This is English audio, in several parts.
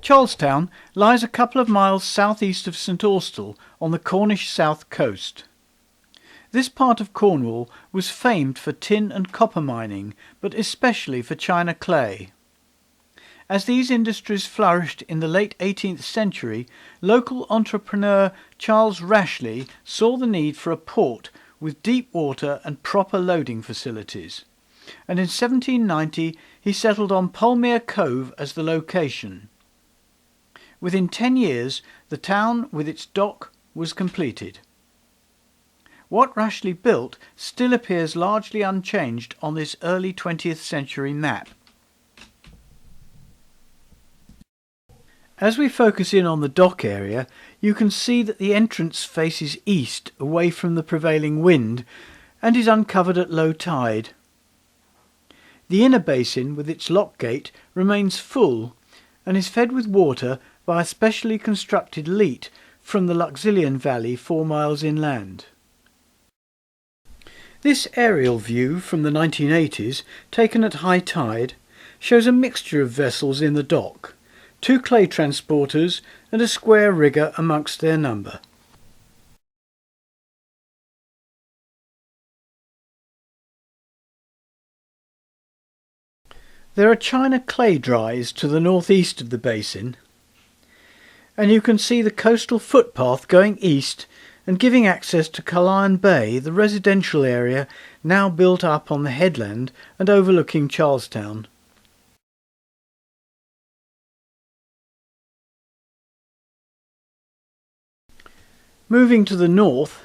Charlestown lies a couple of miles southeast of St Austell on the Cornish south coast. This part of Cornwall was famed for tin and copper mining, but especially for china clay. As these industries flourished in the late 18th century, local entrepreneur Charles Rashley saw the need for a port with deep water and proper loading facilities, and in 1790 he settled on Polmere Cove as the location. Within 10 years, the town with its dock was completed. What Rashley built still appears largely unchanged on this early 20th century map. As we focus in on the dock area, you can see that the entrance faces east away from the prevailing wind and is uncovered at low tide. The inner basin with its lock gate remains full and is fed with water by a specially constructed leat from the Luxillian Valley 4 miles inland. This aerial view from the 1980s, taken at high tide, shows a mixture of vessels in the dock, 2 clay transporters and a square rigger amongst their number. There are china clay dries to the northeast of the basin, and you can see the coastal footpath going east and giving access to Carlisle Bay, the residential area now built up on the headland and overlooking Charlestown. Moving to the north,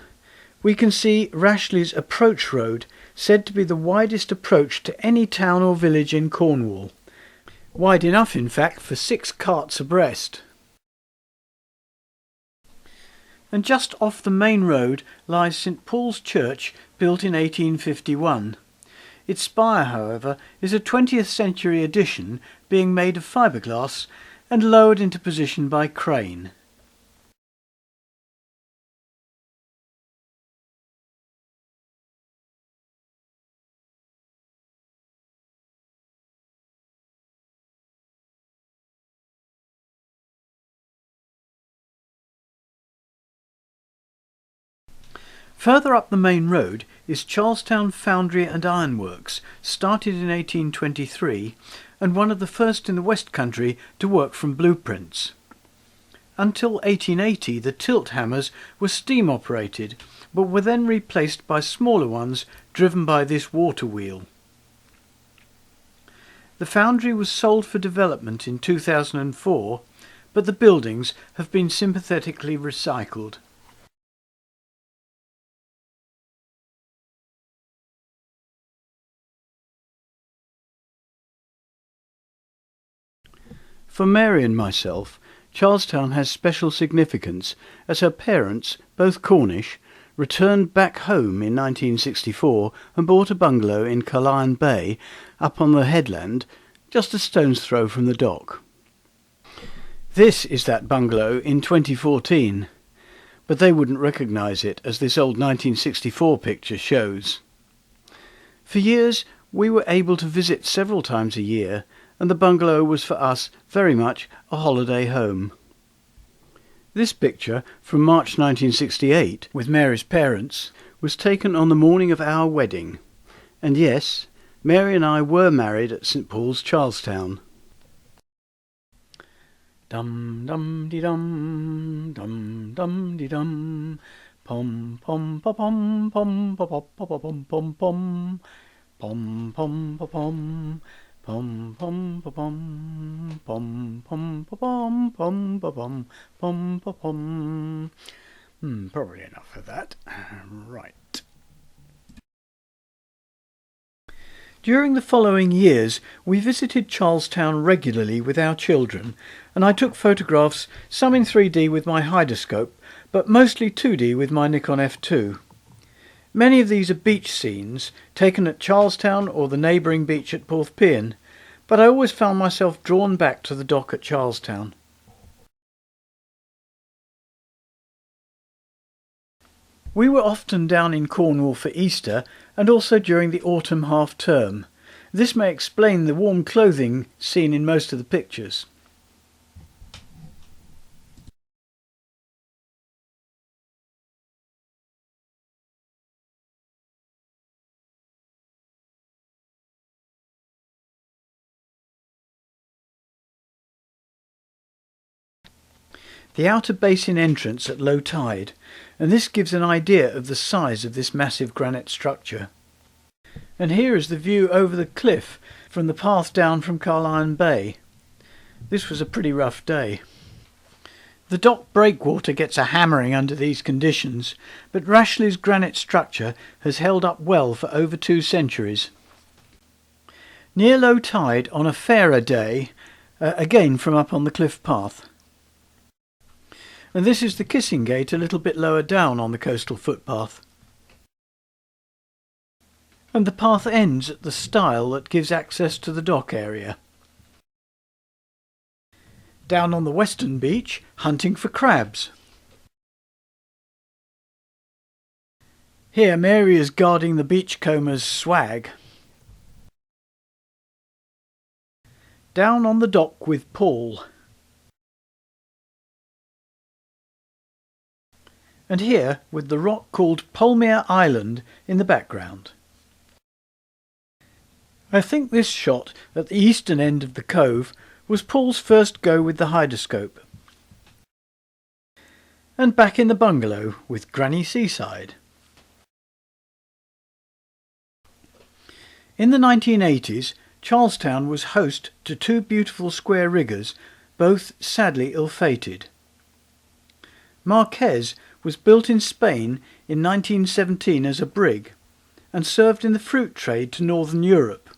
we can see Rashley's approach road, said to be the widest approach to any town or village in Cornwall. Wide enough, in fact, for 6 carts abreast. And just off the main road lies St Paul's Church, built in 1851. Its spire, however, is a 20th century addition, being made of fiberglass and lowered into position by crane. Further up the main road is Charlestown Foundry and Ironworks, started in 1823 and one of the first in the West Country to work from blueprints. Until 1880 the tilt hammers were steam operated, but were then replaced by smaller ones driven by this water wheel. The foundry was sold for development in 2004, but the buildings have been sympathetically recycled. For Mary and myself, Charlestown has special significance as her parents, both Cornish, returned back home in 1964 and bought a bungalow in Carlisle Bay up on the headland, just a stone's throw from the dock. This is that bungalow in 2014, but they wouldn't recognise it as this old 1964 picture shows. For years we were able to visit several times a year, and the bungalow was for us very much a holiday home. This picture, from March 1968, with Mary's parents, was taken on the morning of our wedding. And yes, Mary and I were married at St Paul's, Charlestown. Dum dum de dum, dum dum de dum, pom pom pom pom pom pom pom pom pom pom pom pom. Pom pom pom pom pom pom pom pom pom pom. Probably enough of that. Right. During the following years, we visited Charlestown regularly with our children, and I took photographs, some in 3D with my hydroscope, but mostly 2D with my Nikon F2. Many of these are beach scenes, taken at Charlestown or the neighbouring beach at Porthpean, but I always found myself drawn back to the dock at Charlestown. We were often down in Cornwall for Easter and also during the autumn half-term. This may explain the warm clothing seen in most of the pictures. the outer basin entrance at low tide, and this gives an idea of the size of this massive granite structure. And here is the view over the cliff from the path down from Carlisle Bay. This was a pretty rough day. The dock breakwater gets a hammering under these conditions, but Rashleigh's granite structure has held up well for over 2 centuries. Near low tide on a fairer day, again from up on the cliff path. And this is the Kissing Gate a little bit lower down on the coastal footpath. And the path ends at the stile that gives access to the dock area. Down on the western beach, hunting for crabs. Here Mary is guarding the beachcomber's swag. Down on the dock with Paul. And here with the rock called Polmere Island in the background. I think this shot at the eastern end of the cove was Paul's first go with the hydroscope. And back in the bungalow with Granny Seaside. In the 1980s, Charlestown was host to 2 beautiful square riggers, both sadly ill-fated. Marquez was built in Spain in 1917 as a brig and served in the fruit trade to Northern Europe.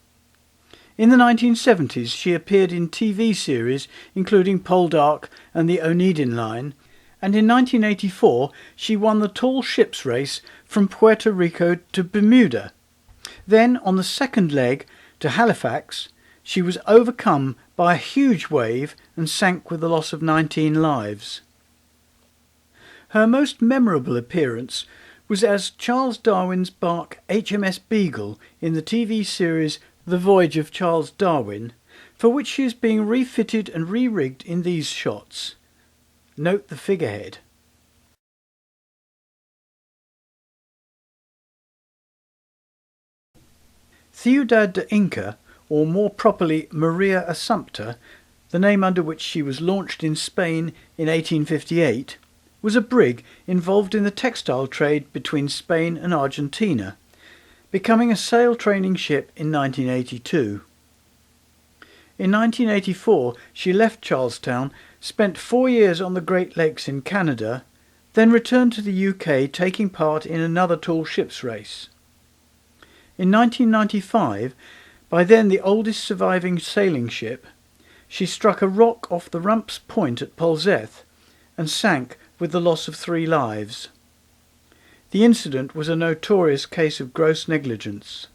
In the 1970s she appeared in TV series including Poldark and the Oneidin Line, and in 1984 she won the tall ships race from Puerto Rico to Bermuda. Then on the second leg to Halifax she was overcome by a huge wave and sank with the loss of 19 lives. Her most memorable appearance was as Charles Darwin's bark HMS Beagle in the TV series The Voyage of Charles Darwin, for which she is being refitted and re-rigged in these shots. Note the figurehead. Ciudad de Inca, or more properly Maria Assumpta, the name under which she was launched in Spain in 1858, was a brig involved in the textile trade between Spain and Argentina, becoming a sail training ship in 1982. In 1984 she left Charlestown, spent 4 years on the Great Lakes in Canada, then returned to the UK taking part in another tall ships race. In 1995, by then the oldest surviving sailing ship, she struck a rock off the Rumps Point at Polzeth and sank with the loss of 3 lives. The incident was a notorious case of gross negligence.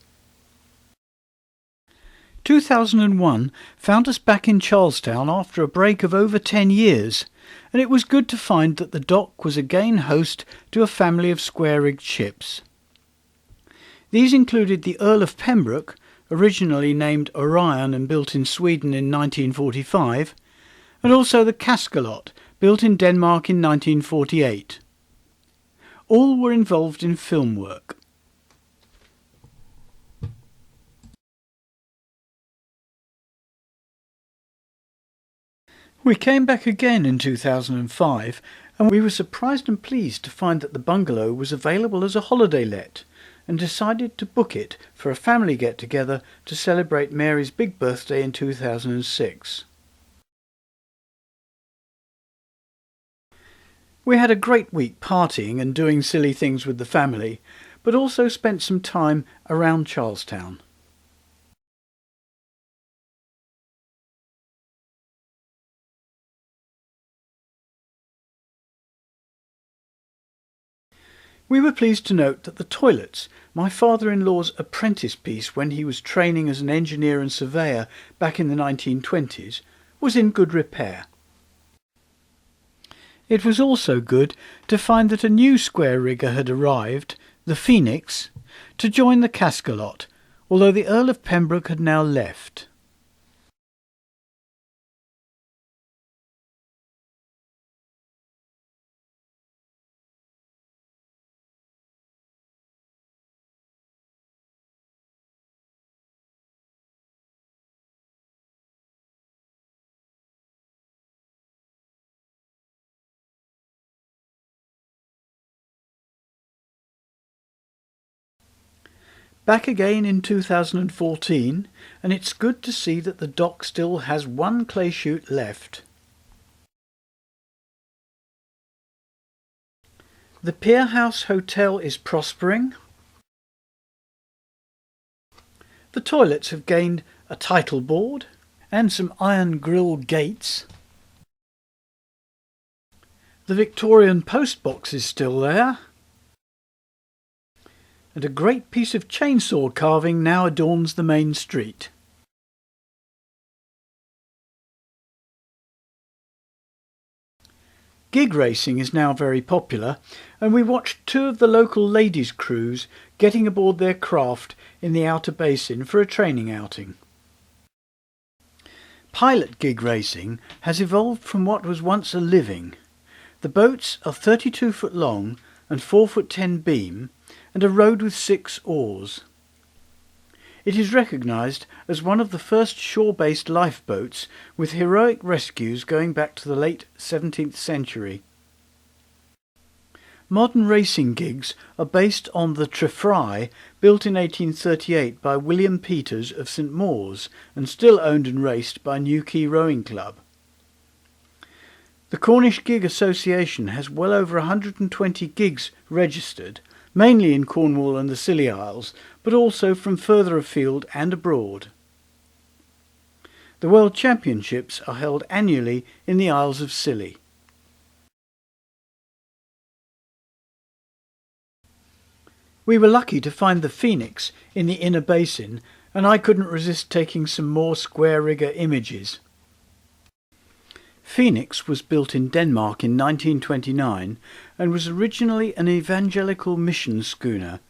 2001 found us back in Charlestown after a break of over 10 years, and it was good to find that the dock was again host to a family of square-rigged ships. These included the Earl of Pembroke, originally named Orion and built in Sweden in 1945, and also the Kaskelot, built in Denmark in 1948. All were involved in film work. We came back again in 2005, and we were surprised and pleased to find that the bungalow was available as a holiday let, and decided to book it for a family get-together to celebrate Mary's big birthday in 2006. We had a great week partying and doing silly things with the family, but also spent some time around Charlestown. We were pleased to note that the toilets, my father-in-law's apprentice piece when he was training as an engineer and surveyor back in the 1920s, was in good repair. It was also good to find that a new square rigger had arrived, the Phoenix, to join the Kaskelot, although the Earl of Pembroke had now left. Back again in 2014, and it's good to see that the dock still has one clay chute left. The Pier House Hotel is prospering. The toilets have gained a title board and some iron grill gates. The Victorian post box is still there, and a great piece of chainsaw carving now adorns the main street. Gig racing is now very popular, and we watched two of the local ladies' crews getting aboard their craft in the outer basin for a training outing. Pilot gig racing has evolved from what was once a living. The boats are 32 foot long and 4 foot 10 beam and are rowed with 6 oars. It is recognised as one of the first shore-based lifeboats, with heroic rescues going back to the late 17th century. Modern racing gigs are based on the Trefry, built in 1838 by William Peters of St Mawes and still owned and raced by Newquay Rowing Club. The Cornish Gig Association has well over 120 gigs registered, mainly in Cornwall and the Scilly Isles, but also from further afield and abroad. The World Championships are held annually in the Isles of Scilly. We were lucky to find the Phoenix in the inner basin, and I couldn't resist taking some more square rigger images. Phoenix was built in Denmark in 1929 and was originally an evangelical mission schooner.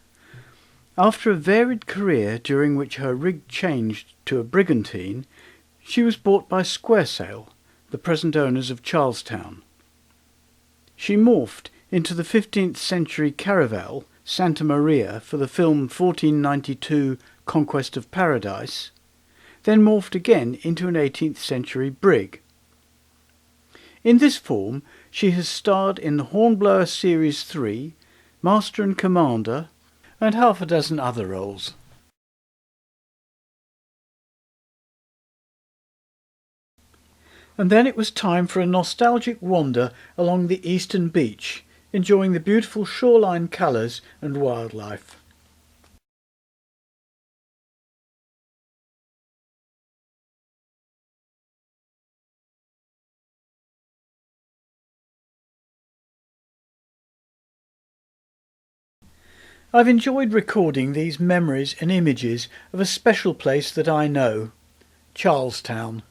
After a varied career during which her rig changed to a brigantine, she was bought by Squaresail, the present owners of Charlestown. She morphed into the 15th century caravel Santa Maria for the film 1492 Conquest of Paradise, then morphed again into an 18th century brig. In this form she has starred in the Hornblower Series 3, Master and Commander, and half a dozen other roles. And then it was time for a nostalgic wander along the eastern beach, enjoying the beautiful shoreline colours and wildlife. I've enjoyed recording these memories and images of a special place that I know, Charlestown.